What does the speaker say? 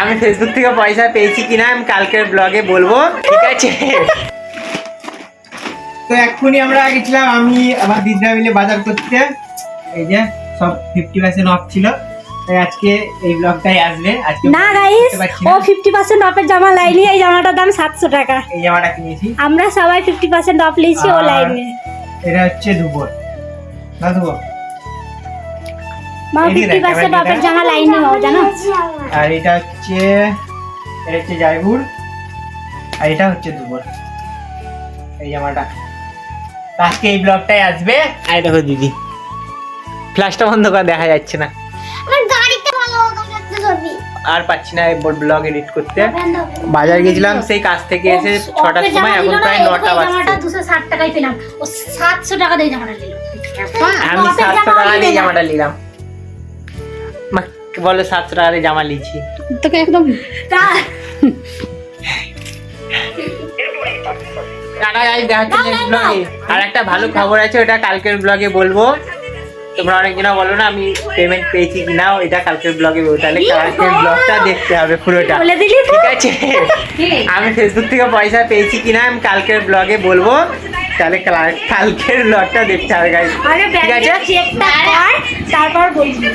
আমি ফেসবুক থেকে পয়সা পেয়েছি কিনা আমি কালকের ব্লগে বলবো, ঠিক আছে? তো এক্ষুনি আমরা গেছিলাম আমি আমার দিদিরা মিলে বাজার করতে। এই যে সব 50% অফ ছিল, তাই আজকে এই ব্লগটাই আসবে। আজকে না গাইস, ও 50% অফের জামা লাইনি, এই জামাটার দাম 700 টাকা। এই জামাটা কিনেছি, আমরা সবাই 50% অফ লিয়েছি ও লাইনে। এটা হচ্ছে দুপুর না দুপুর, মা 50% অফের জামা লাইনে নাও জানো। আর এটা হচ্ছে জয়পুর, আর এটা হচ্ছে দুপুর এই জামাটা। আজকে এই ব্লগটাই আসবে। আর দেখো দিদি ফ্ল্যাশটা বন্ধ করে দেখা যাচ্ছে না, আর পাচ্ছি না ব্লগ এডিট করতে। বাজার গেছিলাম সেই কাজ থেকে এসে 6টার সময়, এখন প্রায় 9টা বাজছে। 260 টাকায় পেলাম, ও 700 টাকা দিয়ে জামাটা নিল। আমি 700 টাকা দিয়ে জামাটা নিলাম। মা বলো 700 টাকা দিয়ে জামা নিয়েছি তোকে একদম টাকা গাইস দেখাচ্ছি নেক্সট ব্লগে। আর একটা ভালো খবর আছে, ওটা কালকের ব্লগে বলবো। তোমরা অনেকজন বলো না আমি পেমেন্ট পেয়েছি কিনা, এটা কালকের ব্লগে বলবো। তাহলে কালকের ব্লগটা দেখতে হবে পুরোটা, ঠিক আছে? আমি ফেসবুক থেকে পয়সা পেয়েছি কিনা আমি কালকের ব্লগে বলবো, তাহলে কালকের ব্লগটা দেখতে হবে গাইস, ঠিক আছে? তারপর বলবি।